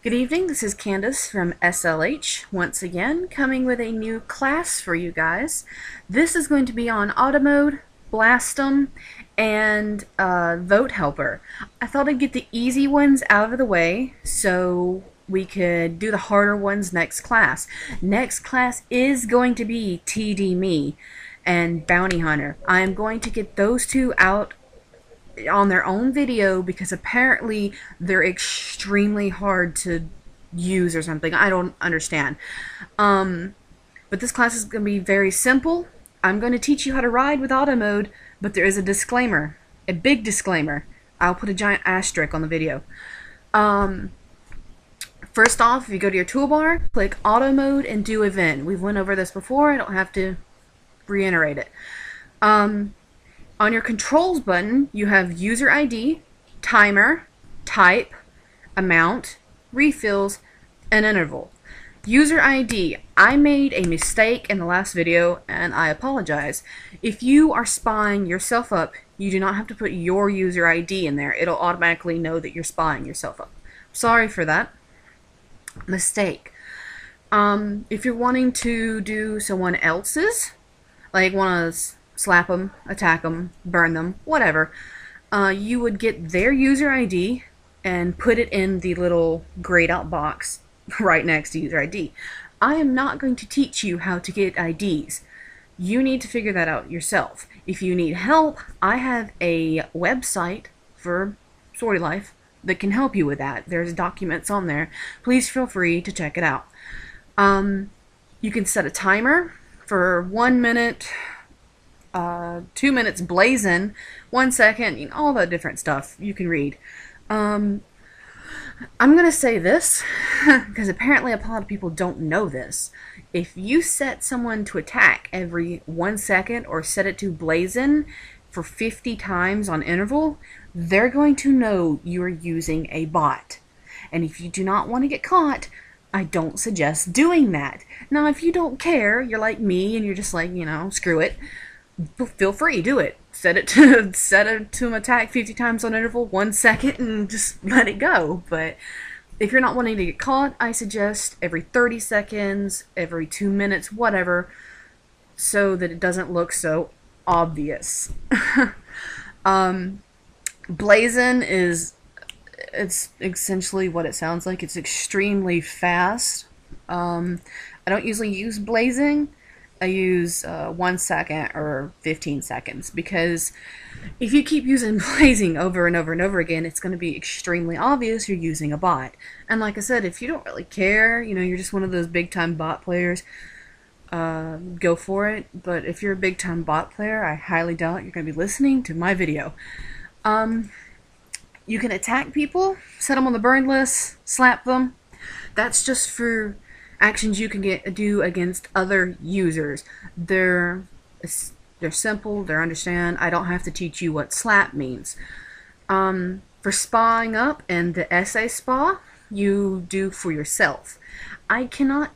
Good evening, this is Candace from SLH, once again coming with a new class for you guys. This is going to be on Auto Mode, Blast 'em, and Vote Helper. I thought I'd get the easy ones out of the way so we could do the harder ones next class. Next class is going to be TD Me and Bounty Hunter. I am going to get those two out on their own video because apparently they're extremely hard to use or something. I don't understand. But this class is going to be very simple. I'm going to teach you how to ride with auto mode, but there is a disclaimer, a big disclaimer. I'll put a giant asterisk on the video. First off, if you go to your toolbar, click auto mode and do event. We've went over this before. I don't have to reiterate it. On your controls button, you have user ID, timer, type, amount, refills, and interval. User ID, I made a mistake in the last video and I apologize. If you are spying yourself up, you do not have to put your user ID in there. It'll automatically know that you're spying yourself up. Sorry for that mistake. If you're wanting to do someone else's, like want to slap them, attack them, burn them, whatever, you would get their user ID and put it in the little grayed out box right next to user ID. I am not going to teach you how to get IDs. You need to figure that out yourself. If you need help, I have a website for Sortie Life that can help you with that. There's documents on there. Please feel free to check it out. You can set a timer for 1 minute, 2 minutes blazing, 1 second, you know, all that different stuff you can read. I'm gonna say this because apparently a lot of people don't know this. If you set someone to attack every 1 second or set it to blazing for 50 times on interval, they're going to know you're using a bot. And if you do not want to get caught, I don't suggest doing that. Now, if you don't care, you're like me and you're just like, you know, screw it, feel free, do it. Set it to attack 50 times on interval, 1 second, and just let it go. But if you're not wanting to get caught, I suggest every 30 seconds, every 2 minutes, whatever, so that it doesn't look so obvious. Blazing it's essentially what it sounds like. It's extremely fast. I don't usually use blazing. I use 1 second or 15 seconds because if you keep using blazing over and over and over again, it's going to be extremely obvious you're using a bot. And like I said, if you don't really care, you know, you're just one of those big time bot players, go for it. But if you're a big time bot player, I highly doubt you're going to be listening to my video. You can attack people, set them on the burn list, slap them. That's just for actions you can do against other users. They're simple, they're understand. I don't have to teach you what slap means. For spying up and the SA spa, you do for yourself. I cannot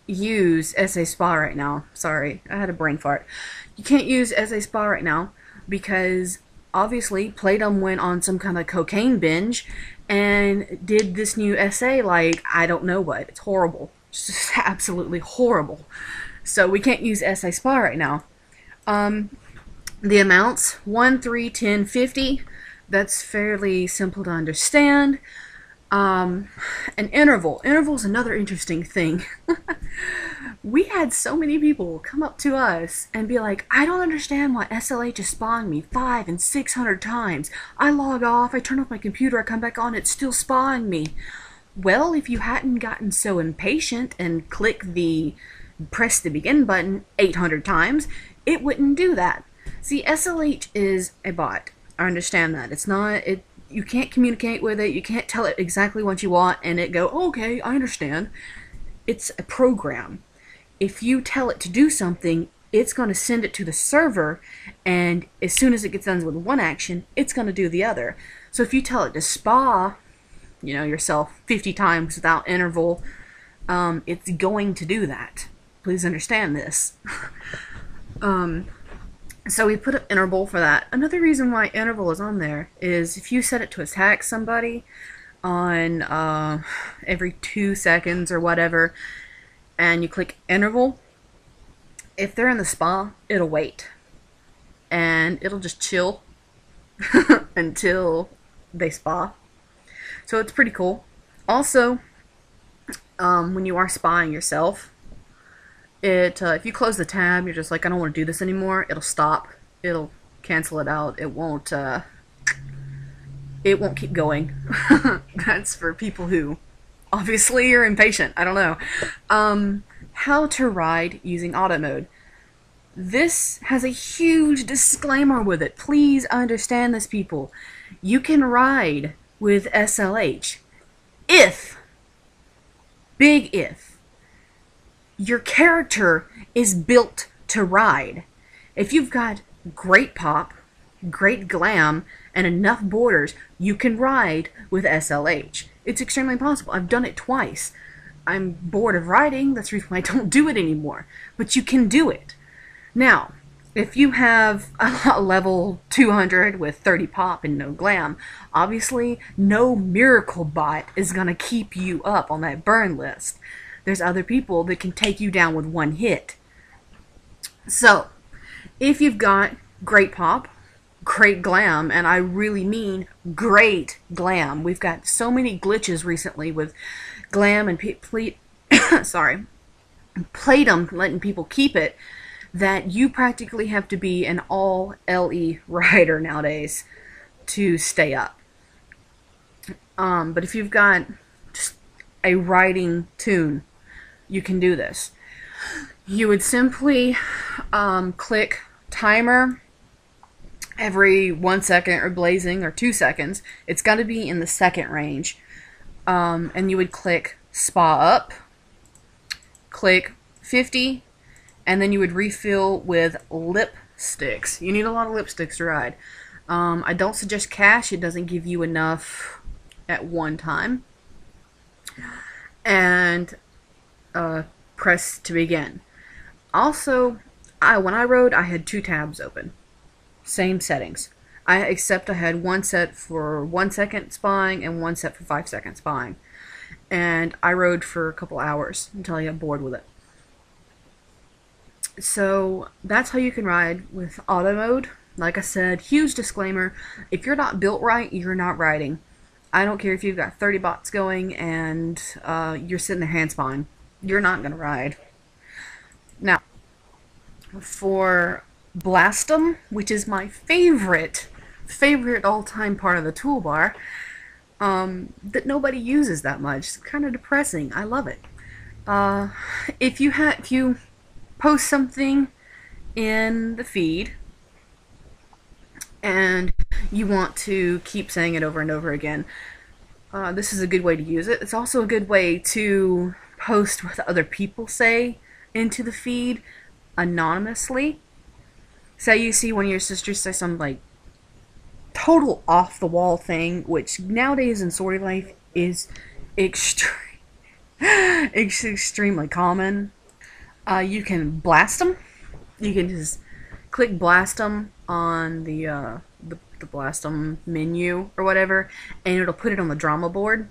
use SA spa right now. Sorry, I had a brain fart. You can't use SA spa right now because obviously Playdom went on some kind of cocaine binge and did this new essay like I don't know what. It's horrible. It's just absolutely horrible. So we can't use essay spa right now. The amounts 1, 3, 10, 50. That's fairly simple to understand. An interval. Interval is another interesting thing. We had so many people come up to us and be like, I don't understand why SLH is spawning me 500 and 600 times. I log off, I turn off my computer, I come back on, it's still spawning me. Well, if you hadn't gotten so impatient and press the begin button 800 times, it wouldn't do that. See, SLH is a bot. I understand that. It's not, you can't communicate with it, you can't tell it exactly what you want and it go, okay, I understand. It's a program. If you tell it to do something, it's going to send it to the server, and as soon as it gets done with one action, it's going to do the other. So if you tell it to spa, you know, yourself 50 times without interval, it's going to do that. Please understand this. So we put an interval for that. Another reason why interval is on there is if you set it to attack somebody on every 2 seconds or whatever, and you click interval, if they're in the spa, it'll wait. And it'll just chill until they spa. So it's pretty cool. Also, when you are spying yourself, if you close the tab, you're just like, I don't want to do this anymore, it'll stop. It'll cancel it out. It won't keep going. That's for people who obviously are impatient. I don't know. How to ride using auto mode. This has a huge disclaimer with it. Please understand this, people. You can ride with SLH if, big if, your character is built to ride. If you've got great pop, great glam, and enough borders, you can ride with SLH. It's extremely possible. I've done it twice. I'm bored of riding. That's the reason why I don't do it anymore. But you can do it. Now, if you have a level 200 with 30 pop and no glam, obviously no miracle bot is going to keep you up on that burn list. There's other people that can take you down with one hit. So, if you've got great pop, great glam, and I really mean great glam. We've got so many glitches recently with glam and sorry, playdom letting people keep it, that you practically have to be an all LE rider nowadays to stay up. But if you've got just a riding tune, you can do this. You would simply click timer every 1 second or blazing or 2 seconds. It's got to be in the second range. And you would click spa up, click 50, and then you would refill with lipsticks. You need a lot of lipsticks to ride. I don't suggest cash. It doesn't give you enough at one time. And press to begin. Also, when I rode, I had 2 tabs open. Same settings. Except I had one set for 1 second spying and one set for 5 second spying. And I rode for a couple hours until I got bored with it. So that's how you can ride with auto mode. Like I said, huge disclaimer, if you're not built right, you're not riding. I don't care if you've got 30 bots going and you're sitting there hand spawn. You're not going to ride. Now, for Blastum, which is my favorite all-time part of the toolbar, that nobody uses that much. It's kind of depressing. I love it. If you post something in the feed and you want to keep saying it over and over again, this is a good way to use it. It's also a good way to post what other people say into the feed anonymously. Say you see one of your sisters say some like total off the wall thing, which nowadays in Sortie Life is extremely common. You can blast them. You can just click blast them on the blast them menu or whatever, and it'll put it on the drama board.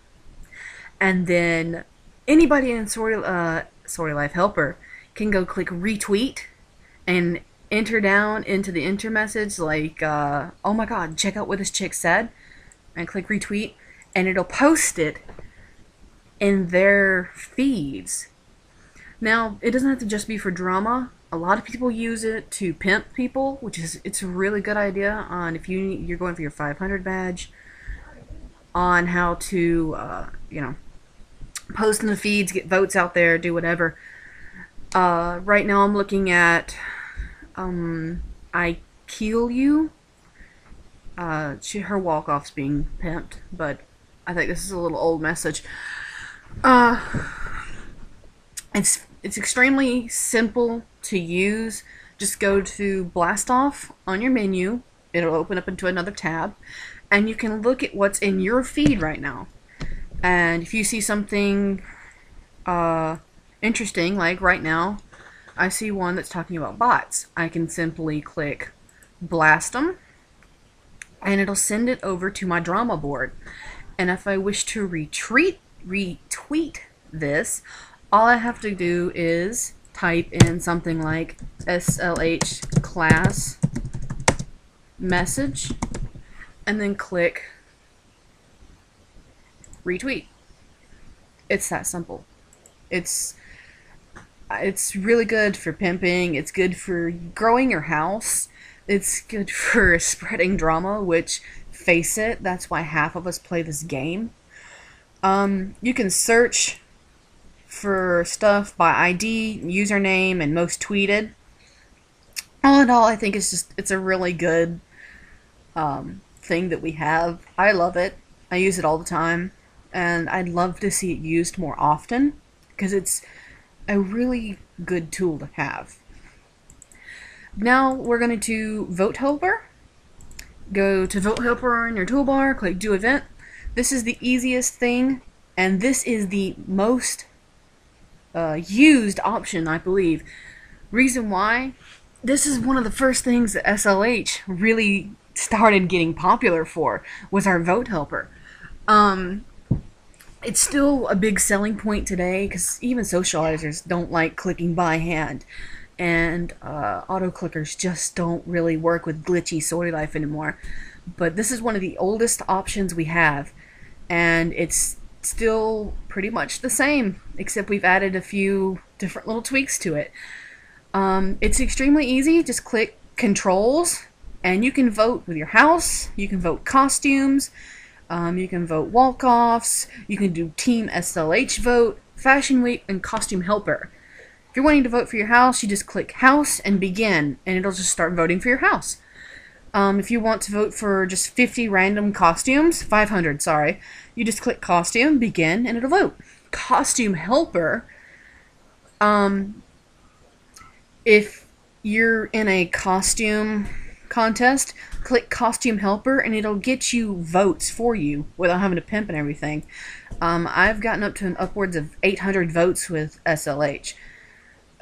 And then anybody in Sortie Life Helper can go click retweet and enter down into the enter message like, oh my god, check out what this chick said, and click retweet, and it'll post it in their feeds. Now, it doesn't have to just be for drama. A lot of people use it to pimp people, it's a really good idea on if you're going for your 500 badge, on how to, post in the feeds, get votes out there, do whatever. Right now I'm looking at, I Kill You. Her walk-off's being pimped, but I think this is a little old message. It's extremely simple to use. Just go to Blast Off on your menu. It'll open up into another tab, and you can look at what's in your feed right now. And if you see something interesting, like right now, I see one that's talking about bots. I can simply click blast them, and it'll send it over to my drama board. And if I wish to retweet this, all I have to do is type in something like SLH class message and then click retweet. It's that simple. It's really good for pimping. It's good for growing your house. It's good for spreading drama, which, face it, that's why half of us play this game. You can search for stuff by ID, username, and most tweeted. All in all, I think it's a really good thing that we have. I love it. I use it all the time, and I'd love to see it used more often because it's a really good tool to have. Now we're going to Vote Helper. Go to Vote Helper in your toolbar, click Do Event. This is the easiest thing, and this is the most used option, I believe. Reason why? This is one of the first things that SLH really started getting popular for, was our Vote Helper. It's still a big selling point today because even socializers don't like clicking by hand, and auto clickers just don't really work with glitchy Soy Life anymore. But this is one of the oldest options we have, and it's still pretty much the same, except we've added a few different little tweaks to it. It's extremely easy. Just click Controls, and you can vote with your house. You can vote costumes. You can vote walk-offs. You can do Team SLH vote, Fashion Week, and Costume Helper. If you're wanting to vote for your house, you just click House and Begin, and it'll just start voting for your house. If you want to vote for just 50 random costumes, 500, sorry, you just click Costume, Begin, and it'll vote. Costume Helper, if you're in a costume contest, click Costume Helper, and it'll get you votes for you without having to pimp and everything. I've gotten up to upwards of 800 votes with SLH.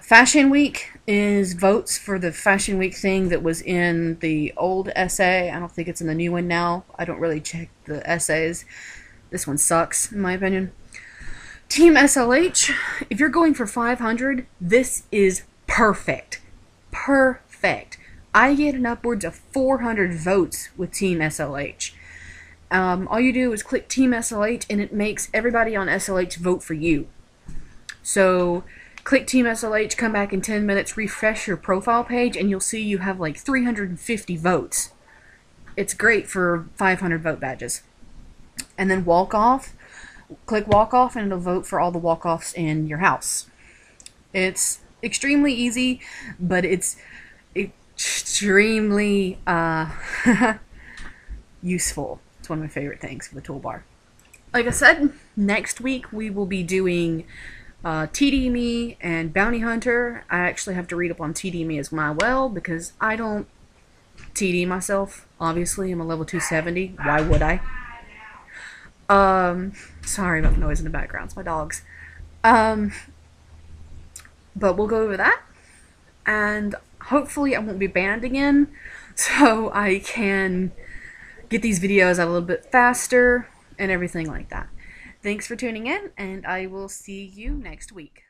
Fashion Week is votes for the Fashion Week thing that was in the old essay. I don't think it's in the new one now. I don't really check the essays. This one sucks, in my opinion. Team SLH, if you're going for 500, this is perfect. Perfect. I get an upwards of 400 votes with Team SLH. All you do is click Team SLH, and it makes everybody on SLH vote for you. So click Team SLH, come back in 10 minutes, refresh your profile page, and you'll see you have like 350 votes. It's great for 500 vote badges. And then walk off, click walk off, and it'll vote for all the walk offs in your house. It's extremely easy, but it's extremely useful. It's one of my favorite things for the toolbar. Like I said, next week we will be doing TD Me and Bounty Hunter. I actually have to read up on TD Me as well because I don't TD myself. Obviously, I'm a level 270. Why would I? Sorry about the noise in the background. It's my dogs. But we'll go over that, and hopefully I won't be banned again, so I can get these videos out a little bit faster and everything like that. Thanks for tuning in, and I will see you next week.